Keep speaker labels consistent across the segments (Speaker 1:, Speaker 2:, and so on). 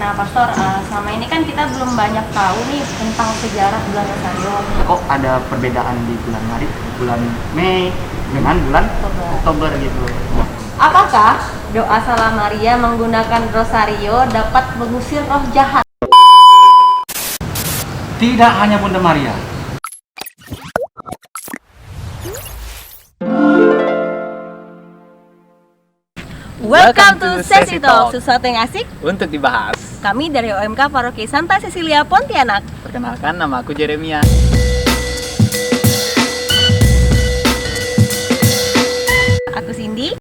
Speaker 1: Nah, Pastor, selama ini kan kita belum banyak tahu nih tentang sejarah bulan Rosario.
Speaker 2: Kok ada perbedaan di bulan Mei dengan bulan Oktober gitu?
Speaker 1: Apakah doa Salam Maria menggunakan Rosario dapat mengusir roh jahat?
Speaker 2: Tidak hanya Bunda Maria.
Speaker 1: Welcome to Sesi Talk, sesuatu yang asik
Speaker 3: Untuk dibahas.
Speaker 1: kami dari OMK Paroki Santa Cecilia Pontianak.
Speaker 3: Perkenalkan, nama aku Jeremia.
Speaker 1: Aku Cindy.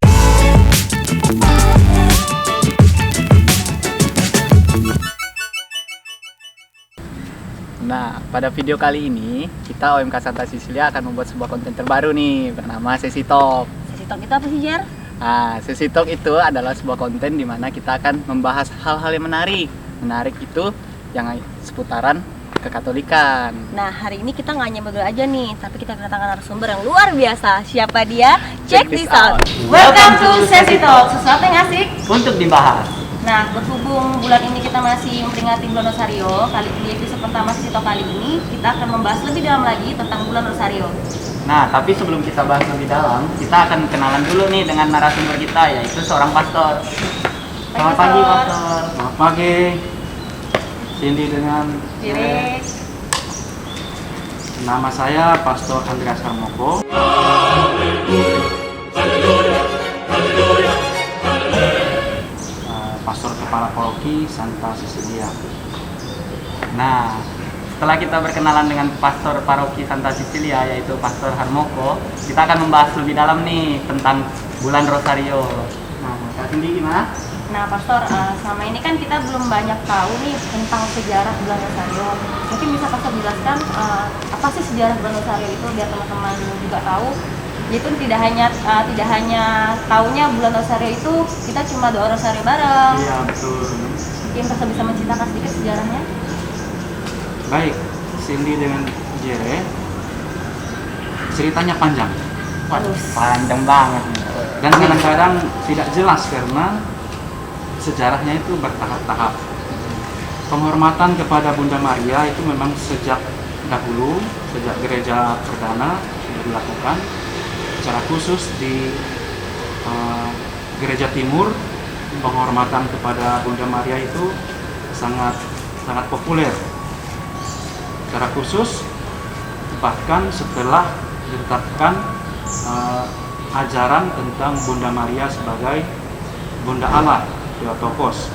Speaker 3: Nah, pada video kali ini kita OMK Santa Cecilia akan membuat sebuah konten terbaru nih bernama Sesi Talk.
Speaker 1: Sesi Talk itu apa sih, Jer?
Speaker 3: Nah, Sesi Talk itu adalah sebuah konten di mana kita akan membahas hal-hal yang menarik. Menarik itu yang seputaran kekatolikan.
Speaker 1: Nah, hari ini kita nggak hanya berdua aja nih, tapi kita kedatangan narasumber yang luar biasa. Siapa dia? Check this out. Welcome to Sesi Talk, sesuatu yang asik
Speaker 2: Untuk dibahas.
Speaker 1: Nah, berhubung bulan ini kita masih memperingati bulan Rosario, kali ini episode pertama Sesi Talk kali ini kita akan membahas lebih dalam lagi tentang bulan Rosario.
Speaker 2: Nah, tapi sebelum kita bahas lebih dalam, kita akan kenalan dulu nih dengan narasumber kita, yaitu seorang pastor. Selamat pagi, Pastor.
Speaker 4: Selamat pagi, Cindy dengan
Speaker 1: Jere.
Speaker 4: nama saya Pastor Andreas Harmoko. Pastor Kepala Paroki Santa Cecilia.
Speaker 2: Nah, setelah kita berkenalan dengan Pastor Paroki Santa Cecilia, yaitu Pastor Harmoko, kita akan membahas lebih dalam nih tentang bulan Rosario. Nah, Kak Cindy gimana?
Speaker 1: Nah, Pastor, selama ini kan kita belum banyak tahu nih tentang sejarah bulan Rosario. Mungkin bisa Pastor jelaskan apa sih sejarah bulan Rosario itu biar teman-teman juga tahu. Itu tidak hanya taunya bulan Rosario itu kita cuma doa Rosario bareng.
Speaker 4: Iya, betul.
Speaker 1: Mungkin Pastor bisa menceritakan sedikit sejarahnya.
Speaker 4: Baik, Cindy dengan Jere. Ceritanya panjang
Speaker 1: Waduh.
Speaker 2: Panjang banget nih.
Speaker 4: dan kadang-kadang tidak jelas karena sejarahnya itu bertahap-tahap. Penghormatan kepada Bunda Maria itu memang sejak dahulu, sejak gereja perdana sudah dilakukan. Secara khusus di gereja timur, penghormatan kepada Bunda Maria itu sangat populer. Secara khusus, bahkan setelah ditetapkan ajaran tentang Bunda Maria sebagai Bunda Allah, Theotokos,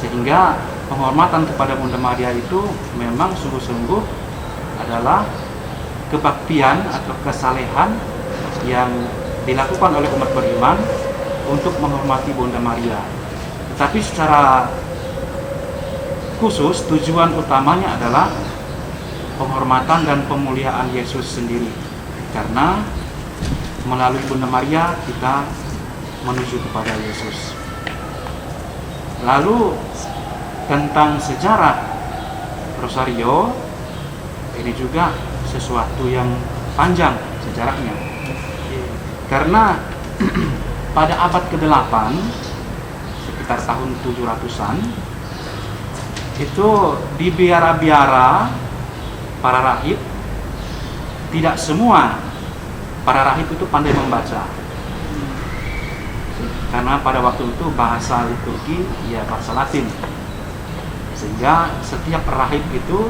Speaker 4: sehingga penghormatan kepada Bunda Maria itu memang sungguh-sungguh adalah kebaktian atau kesalehan yang dilakukan oleh umat beriman untuk menghormati Bunda Maria. Tetapi secara khusus tujuan utamanya adalah penghormatan dan pemuliaan Yesus sendiri, karena melalui Bunda Maria kita menuju kepada Yesus. Lalu tentang sejarah Rosario, ini juga sesuatu yang panjang sejarahnya, karena pada abad ke-8 sekitar tahun 700-an itu di biara-biara para rahib, tidak semua para rahib itu pandai membaca, karena pada waktu itu bahasa liturgi ya bahasa Latin, sehingga setiap rahib itu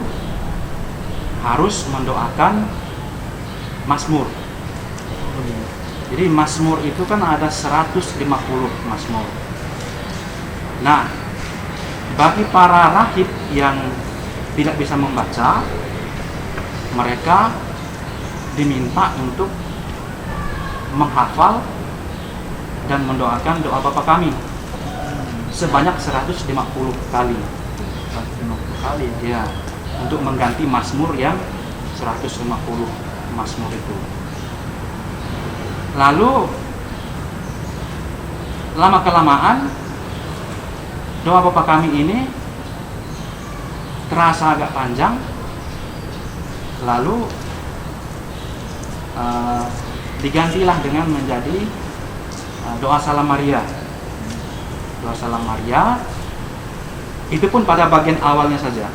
Speaker 4: harus mendoakan Mazmur. Jadi Mazmur itu kan ada 150 Mazmur. Nah, bagi para rahib yang tidak bisa membaca, mereka diminta untuk menghafal dan mendoakan doa Bapa Kami sebanyak 150 kali.
Speaker 2: 150 kali.
Speaker 4: Ya, untuk mengganti Mazmur yang 150 Mazmur itu. Lalu lama-kelamaan doa Bapa Kami ini terasa agak panjang. Lalu digantilah dengan menjadi doa Salam Maria. Doa Salam Maria Itu pun pada bagian awalnya saja.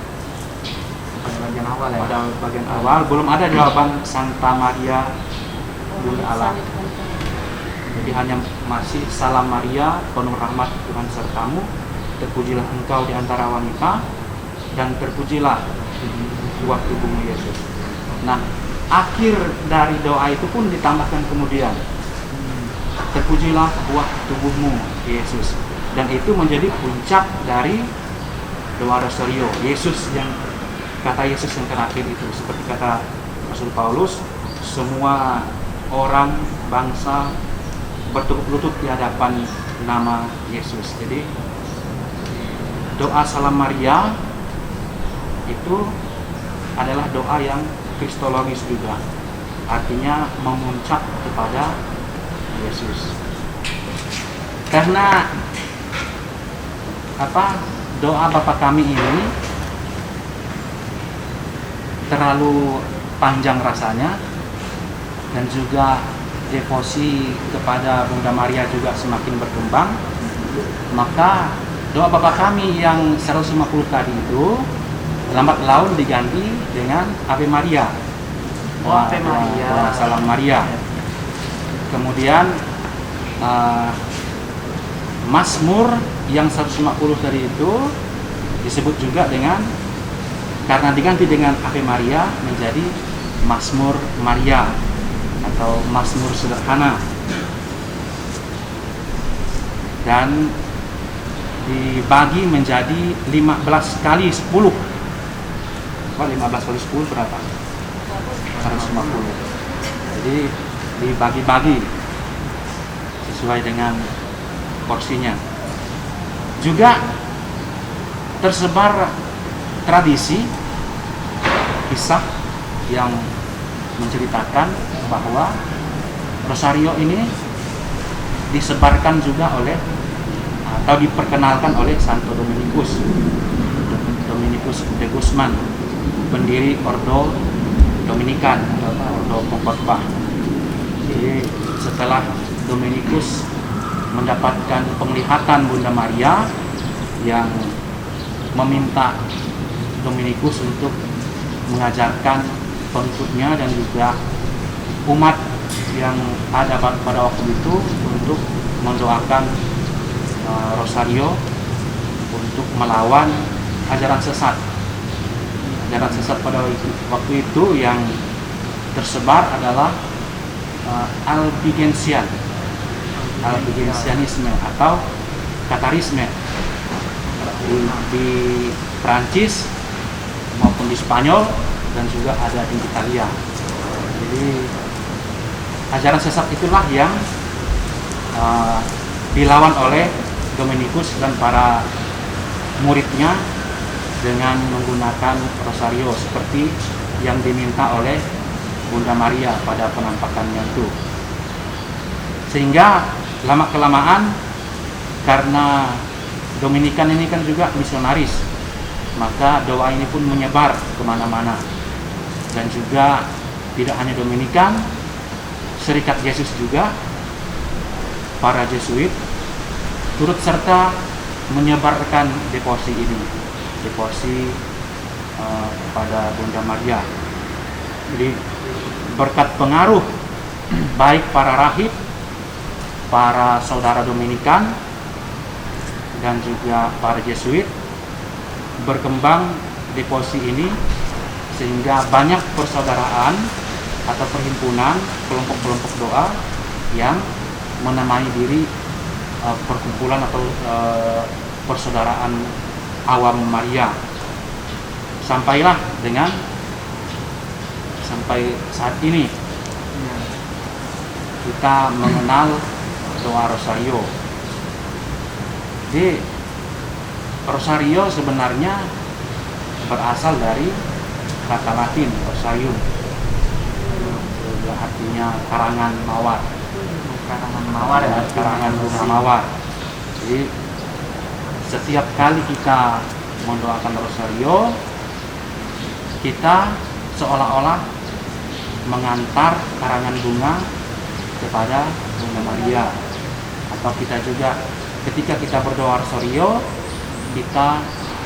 Speaker 2: Pada bagian awal ya.
Speaker 4: Pada bagian awal belum ada jawaban Santa Maria Bunda Allah. Jadi hanya masih salam Maria, penuh rahmat Tuhan sertamu, terpujilah engkau di antara wanita, dan terpujilah buah tubuhmu Yesus. Nah, akhir dari doa itu pun ditambahkan kemudian, terpujilah buah tubuhmu Yesus. Dan itu menjadi puncak dari doa Rosario. Kata Yesus yang terakhir itu, seperti kata Rasul Paulus, semua orang, bangsa bertukuk lutut di hadapan nama Yesus. Jadi doa Salam Maria itu adalah doa yang kristologis juga, artinya memuncak kepada Yesus. Karena doa Bapa Kami ini terlalu panjang rasanya, dan juga devosi kepada Bunda Maria juga semakin berkembang, maka doa Bapa Kami yang 150 tadi itu lambat laun diganti dengan Ave Maria.
Speaker 2: Ave Maria.
Speaker 4: Doa Salam Maria. Kemudian Mazmur yang 150 tadi itu disebut juga karena diganti dengan Ave Maria menjadi Mazmur Maria atau Mazmur sederhana, dan dibagi menjadi 15 kali 10. 15 kali 10 berapa? 150. Jadi dibagi-bagi sesuai dengan porsinya. Juga tersebar tradisi kisah yang menceritakan bahwa Rosario ini disebarkan juga atau diperkenalkan oleh Santo Dominikus de Guzman, pendiri Ordo Dominikan atau Ordo Pengkhotbah. Jadi setelah Dominikus mendapatkan penglihatan Bunda Maria yang meminta Dominikus untuk mengajarkan pengikutnya dan juga umat yang ada pada waktu itu untuk mendoakan Rosario untuk melawan ajaran sesat. Ajaran sesat pada waktu itu yang tersebar adalah Albigensianisme atau Katarisme di Prancis maupun di Spanyol, dan juga ada di Italia. Jadi ajaran sesat itulah yang dilawan oleh Dominikus dan para muridnya dengan menggunakan Rosario seperti yang diminta oleh Bunda Maria pada penampakannya itu. Sehingga lama-kelamaan, karena Dominikan ini kan juga misionaris, maka doa ini pun menyebar kemana-mana. Dan juga tidak hanya Dominikan, Serikat Yesus juga, para Jesuit turut serta menyebarkan devosi ini, devosi kepada Bunda Maria. Jadi berkat pengaruh baik para rahib, para saudara Dominikan, dan juga para Jesuit, berkembang devosi ini sehingga banyak persaudaraan atau perhimpunan kelompok-kelompok doa yang menamai diri perkumpulan atau persaudaraan awam Maria, sampai saat ini kita mengenal doa Rosario. Jadi Rosario sebenarnya berasal dari kata Latin Rosarium, artinya karangan mawar. Karangan bunga mawar. Jadi setiap kali kita mendoakan Rosario, kita seolah-olah mengantar karangan bunga kepada Bunda Maria. Atau kita juga ketika kita berdoa Rosario, kita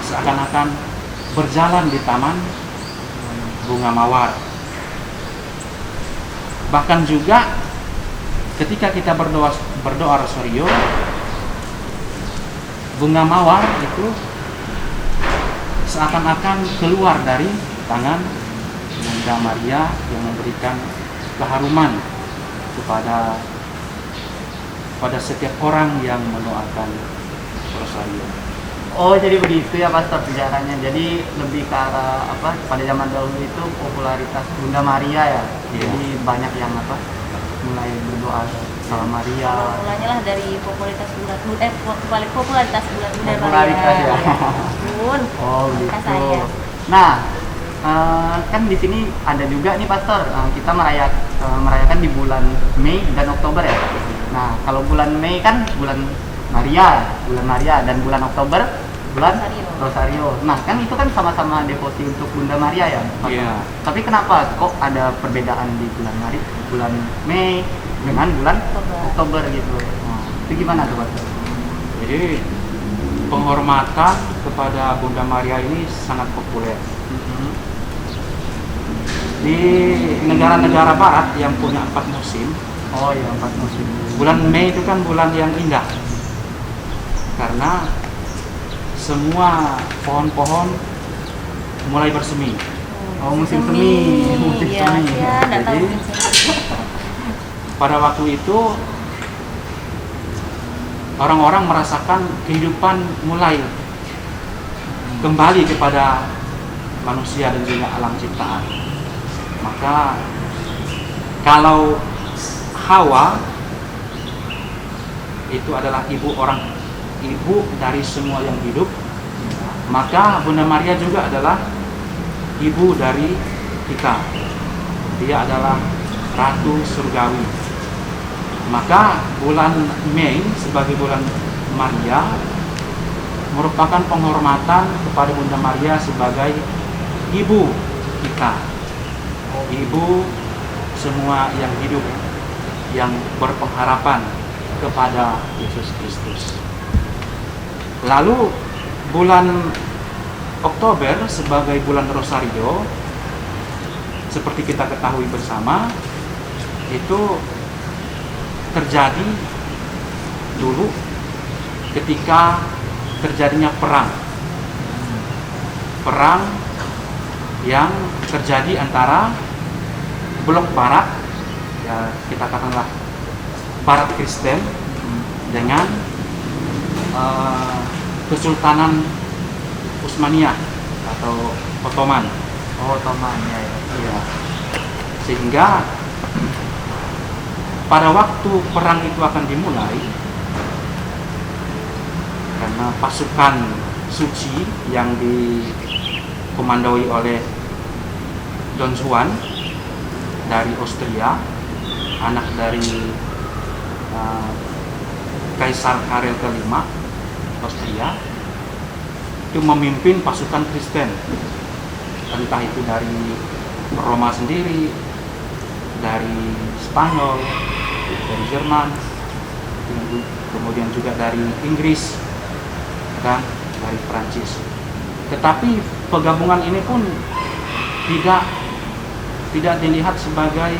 Speaker 4: seakan-akan berjalan di taman bunga mawar. Bahkan juga ketika kita berdoa rosario, bunga mawar itu seakan-akan keluar dari tangan Bunda Maria yang memberikan keharuman kepada setiap orang yang mendoakan rosario.
Speaker 2: Oh, jadi begitu ya Pastor sejarahnya. Jadi lebih ke arah apa? Pada zaman dahulu itu popularitas Bunda Maria ya.
Speaker 4: Iya.
Speaker 2: Jadi banyak yang apa? Mulai berdoa sama Maria.
Speaker 1: Awal mulanya lah dari popularitas bulan popularitas bulan Bunda
Speaker 2: Popularitas
Speaker 1: Maria.
Speaker 2: ya.
Speaker 1: Bun.
Speaker 2: Oh,
Speaker 1: Kata
Speaker 2: gitu.
Speaker 1: saya.
Speaker 2: Nah, kan di sini ada juga nih Pastor. Kita merayakan di bulan Mei dan Oktober ya. Nah, kalau bulan Mei kan bulan Maria dan bulan Oktober bulan Rosario. Nah, kan itu kan sama-sama devosi untuk Bunda Maria ya, Pastor?
Speaker 4: Iya.
Speaker 2: Tapi kenapa kok ada perbedaan di bulan Mei dengan bulan Oktober gitu? Nah, itu gimana tuh Pastor?
Speaker 4: Jadi penghormatan kepada Bunda Maria ini sangat populer. Di negara-negara barat yang punya 4 musim,
Speaker 2: Oh iya, 4 musim.
Speaker 4: bulan Mei itu kan bulan yang indah karena semua pohon-pohon mulai bersemi.
Speaker 2: Oh, musim semi. Musim
Speaker 1: Iya,
Speaker 2: semi.
Speaker 1: ya, datang
Speaker 4: Jadi,
Speaker 1: musim semi.
Speaker 4: pada waktu itu orang-orang merasakan kehidupan mulai kembali kepada manusia dan juga alam ciptaan. Maka kalau Hawa itu adalah ibu dari semua yang hidup, maka Bunda Maria juga adalah ibu dari kita. Dia adalah Ratu Surgawi. Maka bulan Mei sebagai bulan Maria merupakan penghormatan kepada Bunda Maria sebagai ibu kita, ibu semua yang hidup, yang berpengharapan kepada Yesus Kristus. Lalu bulan Oktober sebagai bulan Rosario, seperti kita ketahui bersama, itu terjadi dulu ketika terjadinya perang yang terjadi antara blok barat, ya kita katakanlah barat Kristen, dengan Kesultanan Utsmaniyah atau Ottoman.
Speaker 2: Oh, Ottoman ya.
Speaker 4: Ya. Sehingga pada waktu perang itu akan dimulai, karena pasukan suci yang dikomandoi oleh Don Juan dari Austria, anak dari Kaisar Karel kelima Austria, itu memimpin pasukan Kristen, entah itu dari Roma sendiri, dari Spanyol, dari Jerman, kemudian juga dari Inggris dan dari Prancis. Tetapi penggabungan ini pun tidak dilihat sebagai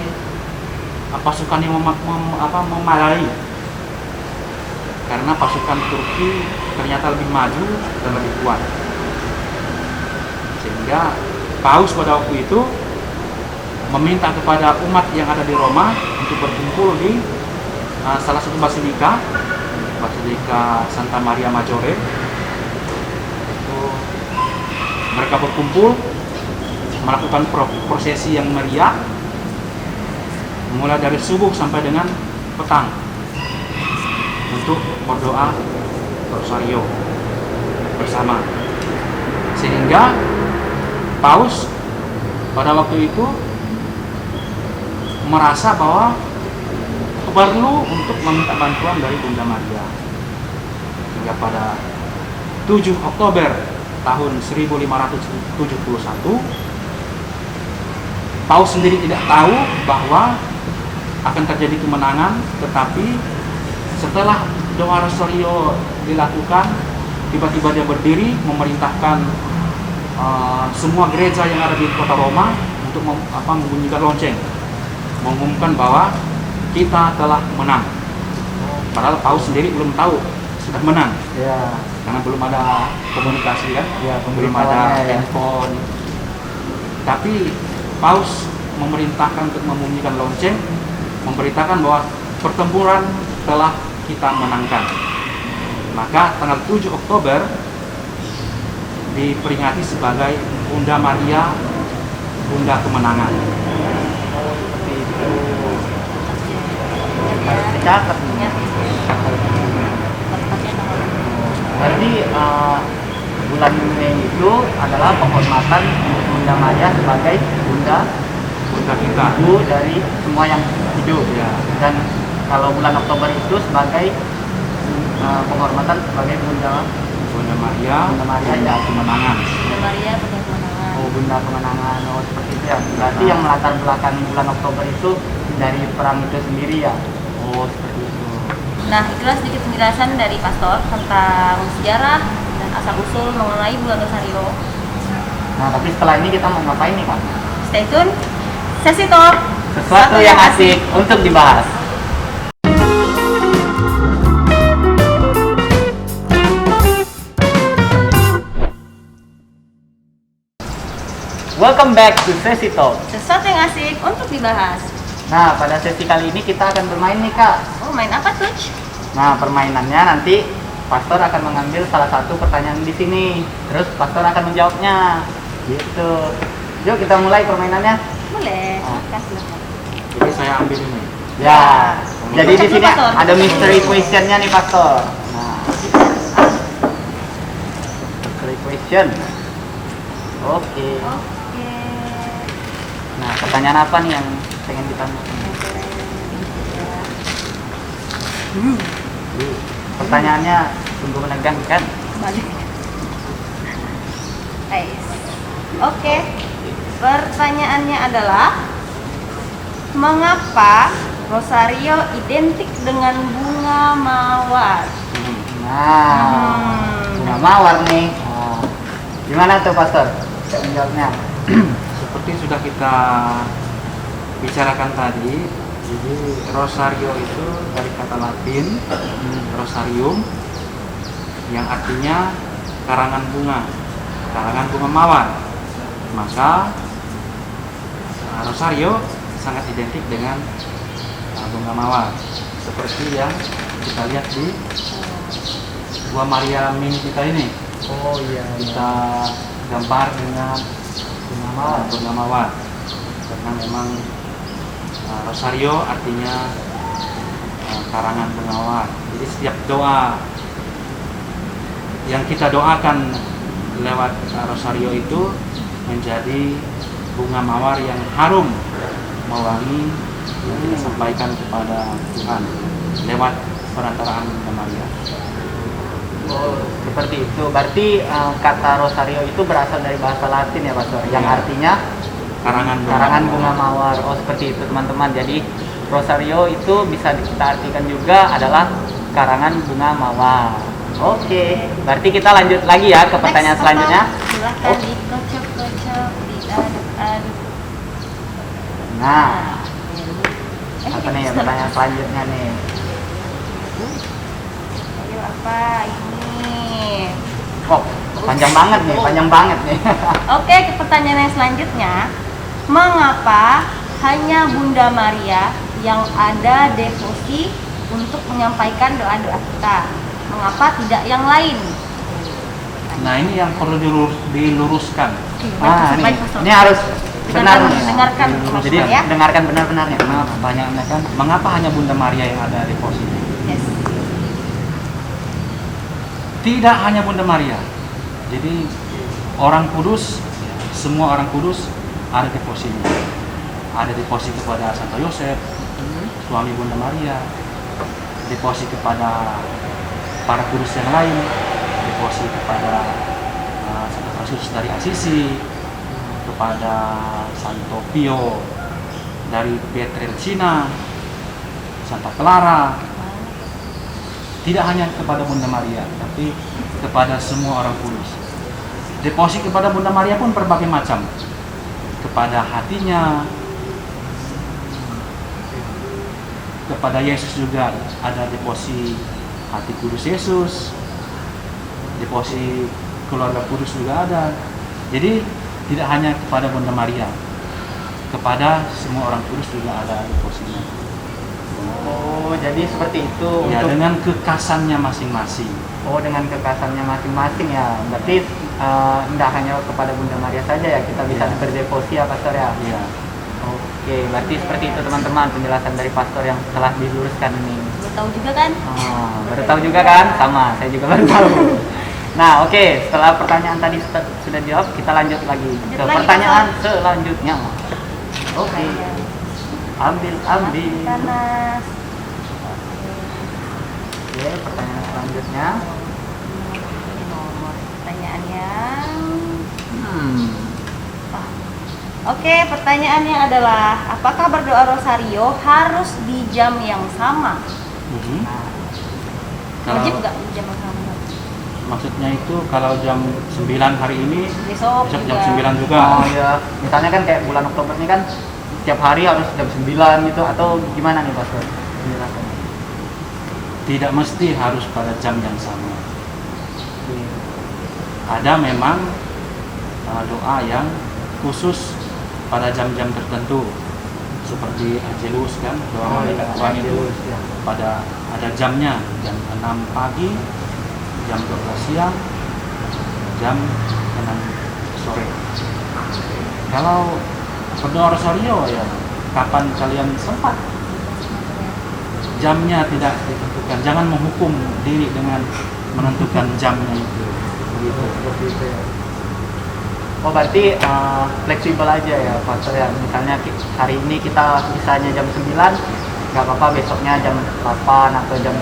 Speaker 4: pasukan yang memadai, karena pasukan Turki ternyata lebih maju dan lebih kuat, sehingga Paus pada waktu itu meminta kepada umat yang ada di Roma untuk berkumpul di salah satu basilika Santa Maria Maggiore. Itu mereka berkumpul melakukan prosesi yang meriah mulai dari subuh sampai dengan petang untuk berdoa rosario bersama, sehingga Paus pada waktu itu merasa bahwa perlu untuk meminta bantuan dari Bunda Maria. Hingga pada 7 Oktober tahun 1571, Paus sendiri tidak tahu bahwa akan terjadi kemenangan, tetapi setelah doa rosario dilakukan, tiba-tiba dia berdiri memerintahkan semua gereja yang ada di kota Roma untuk membunyikan lonceng, mengumumkan bahwa kita telah menang. Padahal Paus sendiri belum tahu sudah menang,
Speaker 2: Ya.
Speaker 4: karena belum ada komunikasi kan,
Speaker 2: Ya,
Speaker 4: belum ada
Speaker 2: pemberitahuannya ya.
Speaker 4: handphone. Tapi Paus memerintahkan untuk membunyikan lonceng, memberitakan bahwa pertempuran telah kita menangkan. Maka tanggal 7 Oktober diperingati sebagai Bunda Maria, Bunda Kemenangan.
Speaker 2: Seperti itu.
Speaker 3: Catat nih.
Speaker 1: Ingat tepatnya tanggal
Speaker 3: Berarti bulan Mei itu adalah penghormatan Bunda Maria sebagai Bunda
Speaker 4: Bunda kita.
Speaker 3: Ibu dari semua yang hidup.
Speaker 4: Ya.
Speaker 3: Dan kalau bulan Oktober itu sebagai penghormatan sebagai Bunda
Speaker 4: Bunda Maria,
Speaker 3: Bunda Maria
Speaker 4: Bunda
Speaker 3: ya.
Speaker 4: Kemenangan.
Speaker 1: Bunda Maria Bunda Kemenangan.
Speaker 3: Oh, Bunda Kemenangan. Oh, seperti itu ya. Berarti yang melatar belakang bulan Oktober itu dari perang itu sendiri ya. Oh, seperti itu.
Speaker 1: Nah, itulah sedikit penjelasan dari Pastor tentang sejarah dan asal-usul mengenai bulan Rosario.
Speaker 3: Nah, tapi setelah ini kita mau ngapain nih, Kak?
Speaker 1: Stay tune, sesi talk,
Speaker 3: Sesuatu yang asik untuk dibahas. Welcome back to Sesi Talk.
Speaker 1: Sesuatu yang asik untuk dibahas.
Speaker 3: Nah, pada sesi kali ini kita akan bermain nih, Kak.
Speaker 1: Oh, main apa tuh?
Speaker 3: Nah, permainannya nanti Pastor akan mengambil salah satu pertanyaan di sini. Terus Pastor akan menjawabnya. Gitu. Yuk kita mulai permainannya.
Speaker 1: Boleh,
Speaker 3: Ah.
Speaker 1: silakan.
Speaker 4: Jadi saya ambil ini.
Speaker 3: Ya. Jadi di
Speaker 1: Kocok
Speaker 3: sini
Speaker 1: dulu, Pastor.
Speaker 3: ada mystery question-nya nih, Pastor. Nah, mystery question. Oke.
Speaker 1: Oke.
Speaker 3: Nah, pertanyaan apa nih yang pengen ditanya? Pertanyaannya sungguh menegangkan.
Speaker 1: Balik. Nice. Oke. Pertanyaannya adalah mengapa Rosario identik dengan bunga mawar?
Speaker 3: Nah, bunga mawar nih. Nah, gimana tuh, Pastor? Menjawabnya.
Speaker 4: Seperti sudah kita bicarakan tadi, jadi rosario itu dari kata Latin rosarium yang artinya karangan bunga mawar. Maka rosario sangat identik dengan bunga mawar, seperti yang kita lihat di buah Maria mini kita ini.
Speaker 3: Oh iya.
Speaker 4: Kita gambar dengan bunga mawar karena memang rosario artinya karangan bunga mawar. Jadi setiap doa yang kita doakan lewat rosario itu menjadi bunga mawar yang harum mewangi yang kita sampaikan kepada Tuhan lewat perantaraan Bunda Maria.
Speaker 3: Oh, seperti itu. Berarti kata rosario itu berasal dari bahasa Latin ya, Pastor, yang
Speaker 4: Ya.
Speaker 3: artinya karangan bunga mawar. Oh, seperti itu, teman-teman. Jadi rosario itu bisa kita artikan juga adalah karangan bunga mawar. Oke, berarti kita lanjut lagi ya ke pertanyaan
Speaker 1: Next,
Speaker 3: selanjutnya.
Speaker 1: Pastor. Silahkan
Speaker 3: Oh.
Speaker 1: dikocok-kocok, diaduk-aduk.
Speaker 3: Nah,
Speaker 1: Eh,
Speaker 3: apa nih pertanyaan selanjutnya nih?
Speaker 1: Ayo apa ini?
Speaker 3: Oh, panjang banget nih, panjang banget nih.
Speaker 1: Oke, ke pertanyaan yang selanjutnya. Mengapa hanya Bunda Maria yang ada devosi untuk menyampaikan doa-doa kita? Mengapa tidak yang lain?
Speaker 4: Nah, ini yang perlu diluruskan.
Speaker 3: Nah,
Speaker 1: Baik, Pastor.
Speaker 3: ini harus benar nih.
Speaker 1: Dengarkan,
Speaker 3: Jadi
Speaker 1: ya.
Speaker 3: dengarkan benar-benarnya.
Speaker 4: Karena pertanyaannya kan, mengapa hanya Bunda Maria yang ada di posisi?
Speaker 1: Yes.
Speaker 4: Tidak hanya Bunda Maria. Jadi orang kudus, semua orang kudus ada di posisinya. Ada di posisi kepada Santo Yosef, suami Bunda Maria, di posisi kepada para kudus yang lain, di posisi kepada Santo Franciscus dari Assisi, kepada Santo Pio dari Pietrelcina, Santa Clara. Tidak hanya kepada Bunda Maria, tapi kepada semua orang kudus. Deposit kepada Bunda Maria pun berbagai macam. Kepada hatinya, kepada Yesus juga ada deposit hati kudus Yesus, deposit keluarga kudus juga ada. Jadi tidak hanya kepada Bunda Maria, kepada semua orang kudus juga ada depositnya.
Speaker 3: Oh, jadi seperti itu.
Speaker 4: Ya,
Speaker 3: untuk
Speaker 4: dengan kekasannya masing-masing.
Speaker 3: Oh, dengan kekasannya masing-masing ya. Berarti tidak hanya kepada Bunda Maria saja ya kita bisa
Speaker 4: Iya.
Speaker 3: berdeposi ya Pastor ya.
Speaker 4: Ya.
Speaker 3: Oke, berarti seperti itu teman-teman penjelasan dari Pastor yang telah diluruskan ini.
Speaker 1: Baru tahu juga kan?
Speaker 3: Baru tahu juga kan? Sama, saya juga baru tahu. Nah, oke, setelah pertanyaan tadi sudah dijawab, kita lanjut lagi
Speaker 1: Lanjut
Speaker 3: ke
Speaker 1: lagi,
Speaker 3: pertanyaan selanjutnya. Oke, ambil.
Speaker 1: Panas.
Speaker 3: Oke, pertanyaan selanjutnya.
Speaker 1: Nomor pertanyaannya. Oke, pertanyaannya adalah apakah berdoa rosario harus di jam yang sama?
Speaker 3: Nah,
Speaker 1: Wajib
Speaker 4: Kalau
Speaker 1: nggak di jam yang sama?
Speaker 4: maksudnya itu kalau jam 9 hari ini,
Speaker 1: Besok
Speaker 4: besok
Speaker 1: juga.
Speaker 4: jam 9 juga.
Speaker 3: oh ya, misalnya kan kayak bulan Oktober ini kan tiap hari harus jam 9 gitu atau gimana nih Pastor? Penjelasannya.
Speaker 4: Tidak mesti harus pada jam yang sama. Ada memang doa yang khusus pada jam-jam tertentu, seperti Angelus kan, doa malaikat Tuhan itu
Speaker 3: Ya.
Speaker 4: pada ada jamnya, jam 6 pagi, jam 12 siang, jam 6 sore. Kalau berdoa rosario ya kapan kalian sempat, jamnya tidak ditentukan. Jangan menghukum diri dengan menentukan jamnya itu. Begitu.
Speaker 3: Seperti itu ya. Oh, berarti fleksibel aja ya Pastor ya. Misalnya hari ini kita misalnya jam 9, nggak apa-apa besoknya jam 8 atau jam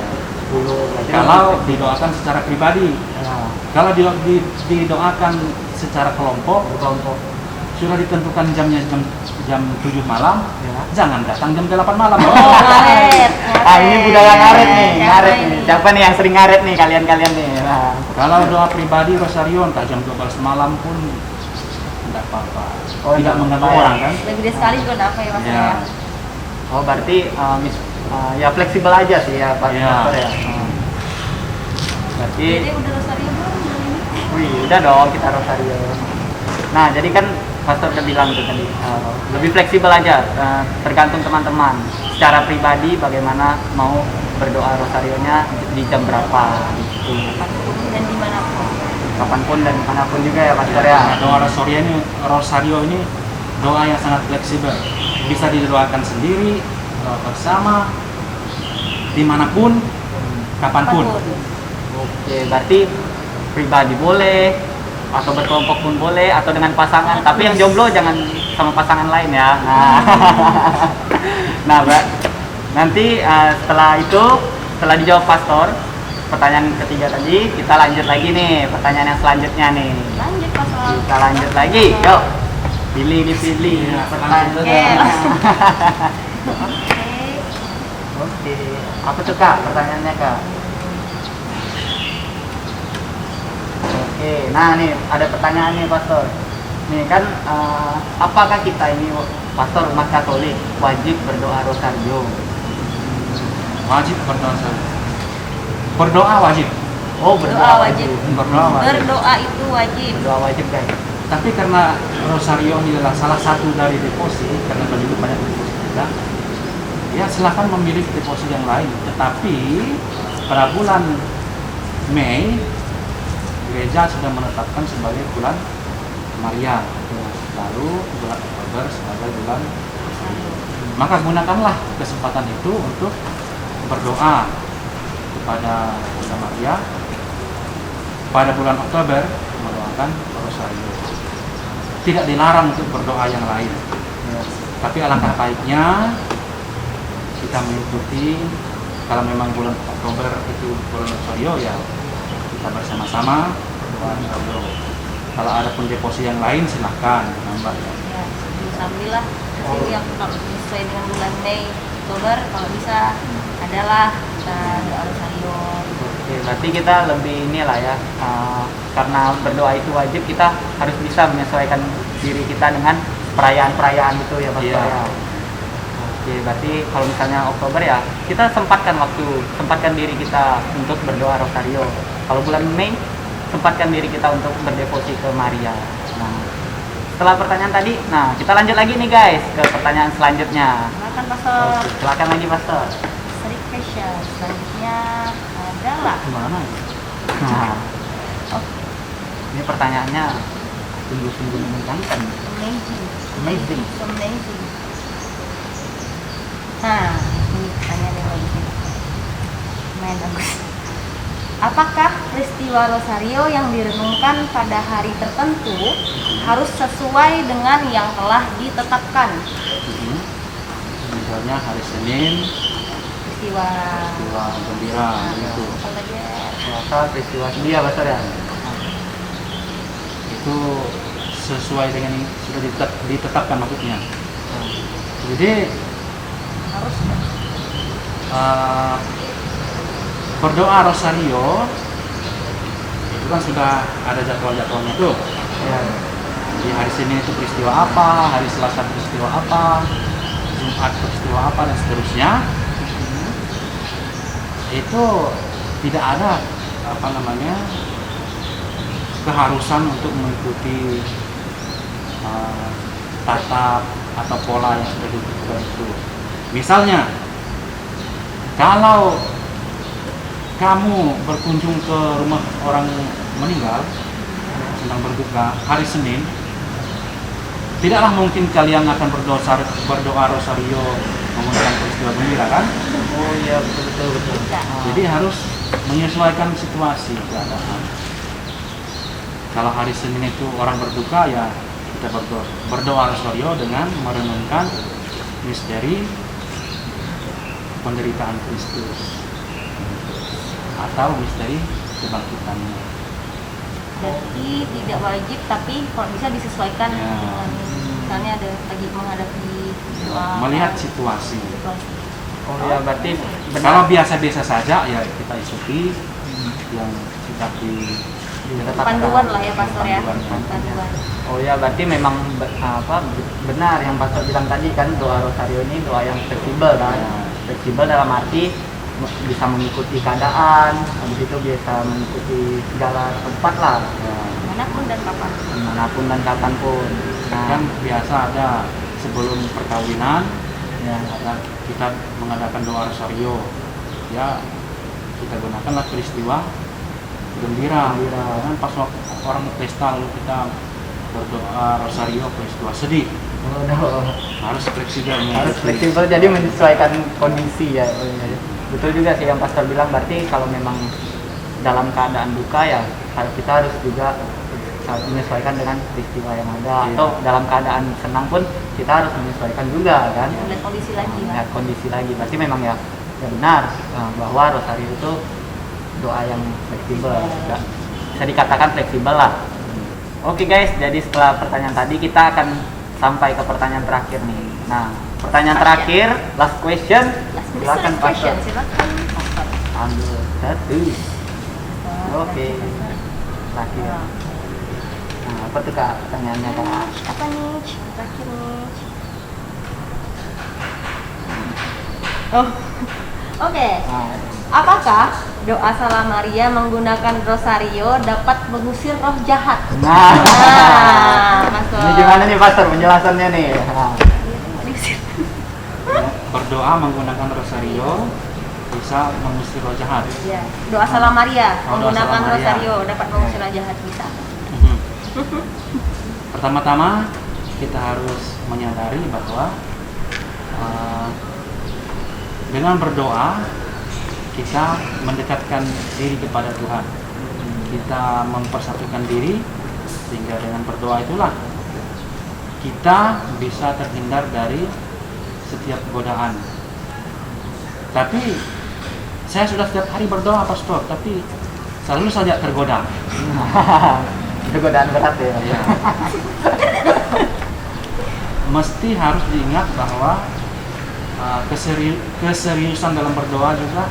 Speaker 3: 10. Berarti
Speaker 4: Kalau
Speaker 3: lebih
Speaker 4: didoakan secara pribadi,
Speaker 3: ya,
Speaker 4: kalau didoakan secara kelompok,
Speaker 3: kelompok.
Speaker 4: sudah ditentukan jamnya jam 7 malam,
Speaker 3: Ya.
Speaker 4: jangan datang jam 8 malam.
Speaker 1: Oh, ngaret.
Speaker 3: Ini budaya ngaret nih,
Speaker 1: Siapa
Speaker 3: ngaret
Speaker 1: ini?
Speaker 3: nih. Siapa nih yang sering ngaret nih kalian-kalian nih? Nah.
Speaker 4: Kalau doa pribadi rosario entah jam 12 malam pun tidak apa-apa.
Speaker 3: Oh,
Speaker 4: Tidak
Speaker 3: tidak
Speaker 4: mengganggu
Speaker 3: apa-apa ya.
Speaker 4: orang kan?
Speaker 1: Lebih dari sekali juga nggak apa ya Mas
Speaker 4: Ya.
Speaker 1: ya?
Speaker 3: Oh, berarti ya fleksibel aja sih ya Pak
Speaker 4: Iya.
Speaker 3: Pastor ya. Berarti
Speaker 1: Jadi udah rosario belum bulan ini?
Speaker 3: wih, udah dong kita rosario. Nah, jadi kan Pastor udah bilang tuh tadi, lebih fleksibel aja, tergantung teman-teman. Secara pribadi bagaimana mau berdoa rosarionya di jam berapa gitu.
Speaker 1: Kapanpun dan dimanapun.
Speaker 3: Kapanpun dan dimanapun juga ya Pastor ya.
Speaker 4: Nah, doa rosario ini doa yang sangat fleksibel. Bisa didoakan sendiri, doa bersama, dimanapun, kapanpun.
Speaker 3: Oke, berarti pribadi boleh, atau berkelompok pun boleh, atau dengan pasangan. Tapi yang jomblo jangan sama pasangan lain ya. Nah, nanti setelah itu, setelah dijawab Pastor, pertanyaan ketiga tadi, kita lanjut lagi nih, pertanyaan yang selanjutnya nih.
Speaker 1: Lanjut Mas Wal.
Speaker 3: Kita lanjut lagi, yuk. Pilih dipilih
Speaker 4: Iya,
Speaker 3: pertanyaan.
Speaker 1: Oke.
Speaker 3: Oke, apa tuh Kak pertanyaannya Kak? Oke, nah nih ada pertanyaan nih Pastor. Nih kan apakah kita ini Pastor umat Katolik wajib berdoa rosario?
Speaker 4: Wajib berdoa rosario. Berdoa wajib.
Speaker 3: Oh,
Speaker 1: Berdoa wajib.
Speaker 4: Berdoa wajib.
Speaker 1: Berdoa itu wajib.
Speaker 3: Berdoa wajib guys.
Speaker 4: Tapi karena rosario ini adalah salah satu dari deposit, karena banyak deposit juga, ya silahkan memilih deposit yang lain. Tetapi pada bulan Mei, gereja sudah menetapkan sebagai bulan Maria, lalu bulan Oktober sebagai bulan rosario. Maka gunakanlah kesempatan itu untuk berdoa kepada Bunda Maria pada bulan Oktober, mendoakan rosario. Tidak dilarang untuk berdoa yang lain, tapi alangkah baiknya kita mengikuti. Kalau memang bulan Oktober itu bulan rosario, ya kita bersama-sama berdoa rosario. Kalau ada pun deposit yang lain silahkan nambah ya.
Speaker 1: Ya, alhamdulillah. Jadi yang sesuai dengan bulan Mei, Oktober kalau bisa adalah kita doa rosario.
Speaker 3: Oke, Oke, berarti kita lebih inilah ya, karena berdoa itu wajib, kita harus bisa menyesuaikan diri kita dengan perayaan-perayaan itu ya Pak.
Speaker 4: Iya.
Speaker 3: Ya. Oke, berarti kalau misalnya Oktober ya, kita sempatkan diri kita untuk berdoa rosario. Kalau bulan Mei, sempatkan diri kita untuk berdevosi ke Maria. Nah, setelah pertanyaan tadi, nah kita lanjut lagi nih guys ke pertanyaan selanjutnya.
Speaker 1: Silakan Pastor.
Speaker 3: Oke, silakan lagi Pastor.
Speaker 1: Seri question selanjutnya adalah
Speaker 4: Gimana?
Speaker 3: Nah,
Speaker 1: oke,
Speaker 3: ini pertanyaannya sungguh-sungguh menegangkan.
Speaker 1: amazing.
Speaker 3: Amazing.
Speaker 1: Amazing. Nah, ini pertanyaan yang bagus nih. Lumayan bagus. Apakah peristiwa rosario yang direnungkan pada hari tertentu harus sesuai dengan yang telah ditetapkan?
Speaker 4: Mhm. Misalnya hari Senin,
Speaker 1: Peristiwa
Speaker 4: peristiwa gembira gitu.
Speaker 1: apa tadi ya?
Speaker 3: Puasa peristiwa dia Pastor ya.
Speaker 4: Itu sesuai dengan yang sudah ditetapkan maksudnya. Jadi
Speaker 1: Harus
Speaker 4: eh, berdoa rosario itu kan sudah ada jadwal-jadwalnya tuh.
Speaker 3: Ya.
Speaker 4: Di hari Senin itu peristiwa apa, hari Selasa peristiwa apa, Jumat peristiwa apa dan seterusnya. Itu tidak ada keharusan untuk mengikuti tata atau pola yang sudah ditentukan itu. Misalnya, kalau kamu berkunjung ke rumah orang meninggal sedang berduka hari Senin, tidaklah mungkin kalian akan berdoa rosario menggunakan peristiwa gembira kan?
Speaker 3: Oh iya, betul.
Speaker 4: Jadi harus menyesuaikan situasi keadaan. Kalau hari Senin itu orang berduka, ya kita berdoa rosario dengan merenungkan misteri penderitaan Kristus atau misteri kebangkitannya.
Speaker 1: berarti tidak wajib, tapi kalau bisa disesuaikan
Speaker 4: Ya.
Speaker 1: dengan misalnya ada lagi menghadapi doa
Speaker 4: Melihat situasi.
Speaker 1: situasi.
Speaker 3: Oh iya, berarti
Speaker 4: Kalau biasa-biasa saja ya kita ikuti yang sudah
Speaker 3: ditetapkan.
Speaker 1: Panduan lah ya Pastor ya.
Speaker 4: Panduan.
Speaker 1: Panduan.
Speaker 3: Oh ya, berarti memang benar yang Pastor bilang tadi kan, doa rosario ini doa yang fleksibel kan.
Speaker 4: Ya.
Speaker 3: Fleksibel dalam arti bisa mengikuti keadaan, habis itu bisa mengikuti segala tempat lah,
Speaker 1: Manapun dan kapan.
Speaker 3: dimanapun dan kapanpun. Nah,
Speaker 4: Kan biasa ada sebelum perkawinan
Speaker 3: ya,
Speaker 4: kita mengadakan doa rosario, ya kita gunakanlah peristiwa gembira. Jangan pas waktu orang pesta lalu kita berdoa rosario peristiwa sedih. Harus fleksibel.
Speaker 3: harus fleksibel, jadi menyesuaikan kondisi ya. Oh, iya. Betul juga sih yang Pastor bilang, berarti kalau memang dalam keadaan duka ya kita harus juga menyesuaikan dengan peristiwa yang ada.
Speaker 4: Iya.
Speaker 3: Atau dalam keadaan senang pun kita harus menyesuaikan juga kan.
Speaker 1: Lihat kondisi lagi lah.
Speaker 3: Lihat kondisi lagi, berarti memang ya benar bahwa rosario itu doa yang fleksibel, ya, bisa dikatakan fleksibel lah. Oke guys, jadi setelah pertanyaan tadi kita akan sampai ke pertanyaan terakhir nih. Nah, pertanyaan terakhir, last question. Silakan
Speaker 1: question,
Speaker 3: Pastor.
Speaker 1: silakan Pastor.
Speaker 3: Ambil satu. Oke. Terakhir. Nah, apa tuh Kak pertanyaannya Kak?
Speaker 1: Apa nih? Terakhir nih. Oh. Oke.
Speaker 3: Nah,
Speaker 1: Apakah doa Salam Maria menggunakan rosario dapat mengusir roh jahat?
Speaker 3: Nah.
Speaker 1: Pastor.
Speaker 3: Ini gimana nih Pastor penjelasannya nih? Nah.
Speaker 1: Diusir.
Speaker 4: Berdoa menggunakan rosario bisa mengusir roh jahat.
Speaker 1: Ya. Doa Salam Maria
Speaker 4: Oh, doa
Speaker 1: menggunakan
Speaker 4: Salam Maria.
Speaker 1: rosario dapat mengusir roh jahat, bisa.
Speaker 4: Pertama-tama kita harus menyadari bahwa dengan berdoa kita mendekatkan diri kepada Tuhan. Kita mempersatukan diri sehingga dengan berdoa itulah kita bisa terhindar dari setiap godaan. Tapi saya sudah setiap hari berdoa Pastor, tapi selalu saja tergoda.
Speaker 3: Itu godaan berat ya.
Speaker 4: Ya. Mesti harus diingat bahwa keseriusan dalam berdoa juga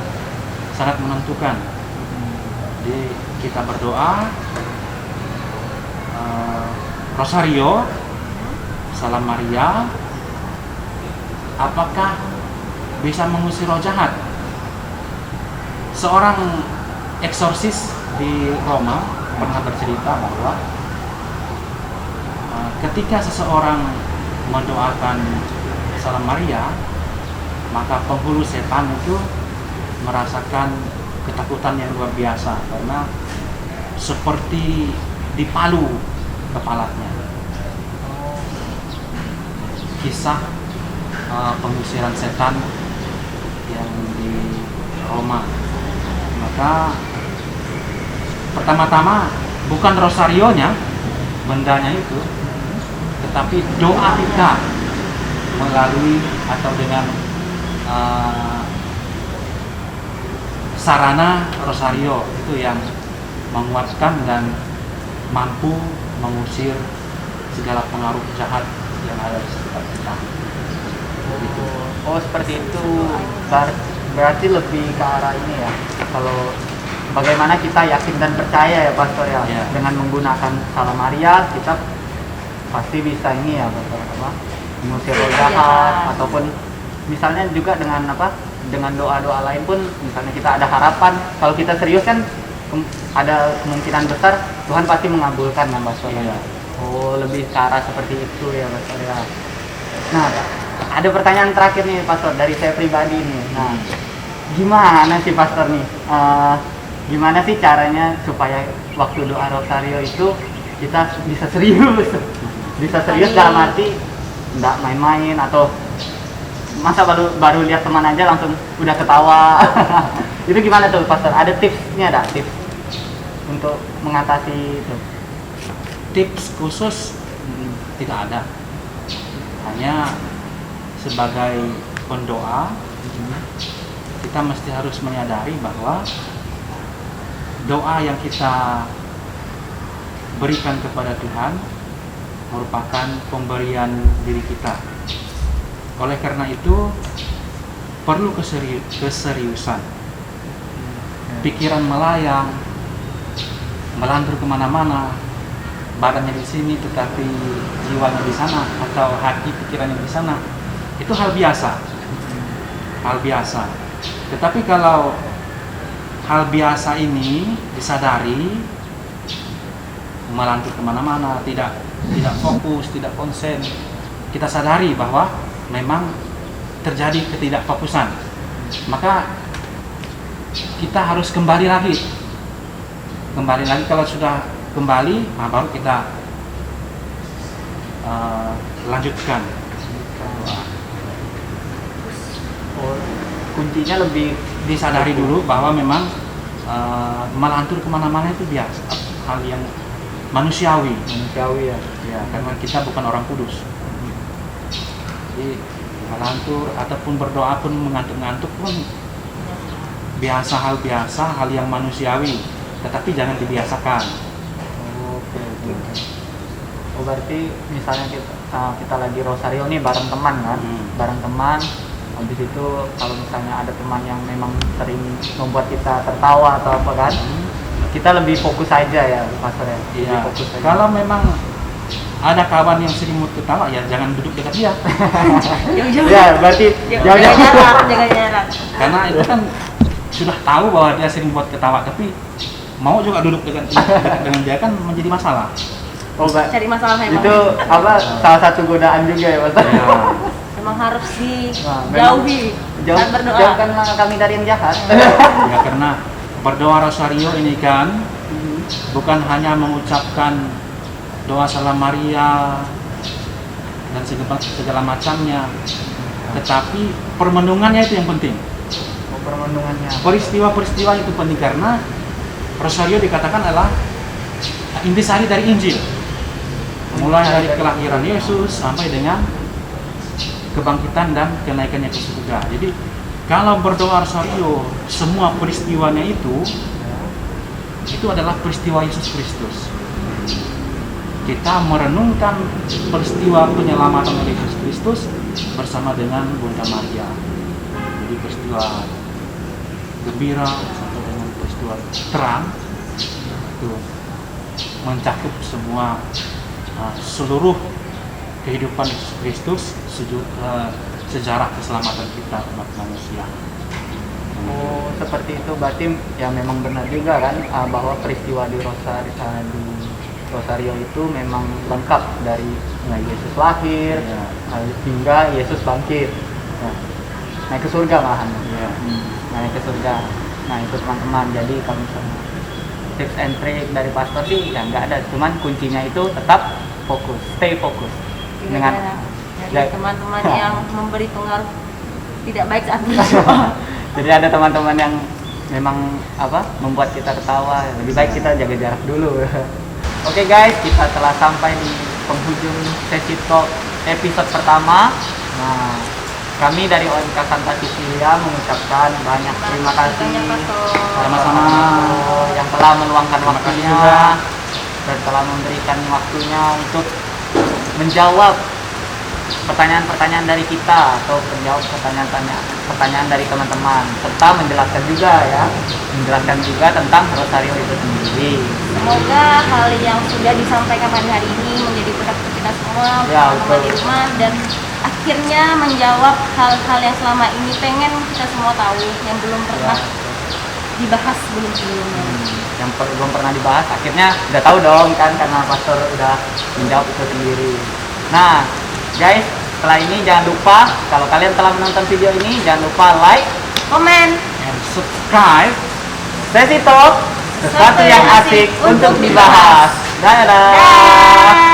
Speaker 4: sangat menentukan. Jadi kita berdoa, Rosario, Salam Maria, apakah bisa mengusir roh jahat? Seorang eksorsis di Roma pernah bercerita bahwa ketika seseorang mendoakan Salam Maria, maka penghulu setan itu merasakan ketakutan yang luar biasa karena seperti dipalu kepalanya. Kisah pengusiran setan yang di Roma. Maka pertama-tama bukan rosarionya, bendanya itu, tetapi doa kita melalui atau dengan sarana rosario itu yang menguatkan dan mampu mengusir segala pengaruh jahat yang ada di sekitar kita. Begitu.
Speaker 3: Oh seperti itu. Berarti lebih ke arah ini ya. Kalau bagaimana kita yakin dan percaya ya Pastor ya,
Speaker 4: Ya.
Speaker 3: dengan menggunakan Salam Maria kita pasti bisa ini ya Pastor, mengusir roh jahat, ataupun misalnya juga dengan dengan doa-doa lain pun, misalnya kita ada harapan, kalau kita serius kan ada kemungkinan besar Tuhan pasti mengabulkan ya Pastor.
Speaker 4: Iya.
Speaker 3: Oh lebih ke arah seperti itu ya Pastor ya. Nah ada pertanyaan terakhir nih Pastor dari saya pribadi nih. Nah gimana sih Pastor nih? Gimana sih caranya supaya waktu doa rosario itu kita bisa serius? Bisa serius dalam arti nggak main-main, atau masa baru lihat teman aja langsung udah ketawa. Itu gimana tuh Pastor? Ada tipsnya, ada tips untuk mengatasi itu?
Speaker 4: Tips khusus tidak ada. Hanya sebagai pendoa kita mesti harus menyadari bahwa doa yang kita berikan kepada Tuhan merupakan pemberian diri kita. Oleh karena itu perlu keseriusan. Pikiran melayang, melantur kemana-mana, badannya di sini tetapi jiwanya di sana, atau hati pikirannya di sana, itu hal biasa. Hal biasa. Tetapi kalau hal biasa ini disadari, melantur kemana-mana, tidak fokus, tidak konsen, kita sadari bahwa memang terjadi ketidakfokusan, maka kita harus kembali lagi. Kalau sudah kembali, baru kita lanjutkan.
Speaker 3: Oh, kuncinya lebih
Speaker 4: Disadari dulu bahwa memang melantur kemana-mana itu biasa, hal yang manusiawi.
Speaker 3: ya.
Speaker 4: Ya, karena kita bukan orang kudus. Jadi melantur ataupun berdoa pun mengantuk-ngantuk pun biasa, hal yang manusiawi, tetapi jangan dibiasakan.
Speaker 3: Oke. Oh berarti misalnya kita lagi rosario nih bareng teman kan, bareng teman. Habis itu kalau misalnya ada teman yang memang sering membuat kita tertawa atau apa kan, kita lebih fokus aja ya Pastor ya.
Speaker 4: Iya.
Speaker 3: Lebih fokus aja.
Speaker 4: Kalau memang ada kawan yang sering mood ketawa, ya jangan duduk dekat dia.
Speaker 1: Jauh-jauh.
Speaker 3: Ya berarti
Speaker 1: Jaga jarak, jaga jarak.
Speaker 4: Karena itu kan sudah tahu bahwa dia sering buat ketawa, tapi mau juga duduk dengan dia kan menjadi masalah.
Speaker 3: Oh,
Speaker 1: Cari masalah memang.
Speaker 3: itu salah satu godaan juga ya Pastor.
Speaker 4: Ya,
Speaker 1: Memang harus
Speaker 3: Nah,
Speaker 1: dijauhi dan berdoa.
Speaker 3: Jauhkanlah kami dari yang jahat.
Speaker 4: ya karena berdoa rosario ini kan bukan hanya mengucapkan doa Salam Maria dan segala macamnya, tetapi permenungannya itu yang penting.
Speaker 3: Oh, permenungannya.
Speaker 4: Peristiwa-peristiwa itu penting karena rosario dikatakan adalah intisari dari Injil, mulai dari kelahiran Yesus sampai dengan kebangkitan dan kenaikannya ke surga. Jadi kalau berdoa rosario, semua peristiwanya itu adalah peristiwa Yesus Kristus. Kita merenungkan peristiwa penyelamatan oleh Yesus Kristus bersama dengan Bunda Maria. Jadi peristiwa gembira sampai dengan peristiwa terang itu mencakup semua seluruh kehidupan Yesus Kristus, sejarah keselamatan kita umat manusia.
Speaker 3: Oh, seperti itu. Berarti ya memang benar juga kan bahwa peristiwa di Rosario itu memang lengkap dari mulai Yesus lahir
Speaker 4: Ya.
Speaker 3: hingga Yesus bangkit. Nah, naik ke surga malahan.
Speaker 4: Ya.
Speaker 3: Naik ke surga. Nah, itu teman-teman. Jadi kalau misalnya tips and trick dari pastor sih ya nggak ada. Cuman kuncinya itu tetap fokus, stay fokus.
Speaker 1: Tidak
Speaker 3: Dengan
Speaker 1: ada dari
Speaker 3: Ya.
Speaker 1: teman-teman yang memberi pengaruh tidak baik saat berdoa.
Speaker 3: Jadi ada teman-teman yang memang membuat kita ketawa. Lebih baik kita jaga jarak dulu. Oke guys, kita telah sampai di penghujung sesi talk episode pertama. Nah, kami dari OMK Santa Cecilia mengucapkan banyak terima kasih
Speaker 1: Banyak, Pastor.
Speaker 4: Sama-sama.
Speaker 3: yang telah meluangkan
Speaker 4: Terima kasih
Speaker 3: waktunya
Speaker 4: juga.
Speaker 3: dan telah memberikan waktunya untuk menjawab pertanyaan-pertanyaan dari kita atau menjawab pertanyaan dari teman-teman, serta menjelaskan juga tentang Rosario itu sendiri.
Speaker 1: Semoga hal yang sudah disampaikan pada hari ini menjadi berkat untuk kita semua,
Speaker 3: Ya,
Speaker 1: teman-teman di
Speaker 3: betul.
Speaker 1: rumah, dan akhirnya menjawab hal-hal yang selama ini pengen kita semua tahu yang belum pernah dibahas sebelumnya.
Speaker 3: Yang belum pernah dibahas akhirnya udah tahu dong kan, karena pastor udah menjawab itu sendiri. Nah guys, setelah ini jangan lupa, kalau kalian telah menonton video ini, jangan lupa like,
Speaker 1: Komen.
Speaker 4: And subscribe.
Speaker 3: sesi talk, sesuatu yang asik untuk dibahas. Dadah.
Speaker 1: Dah.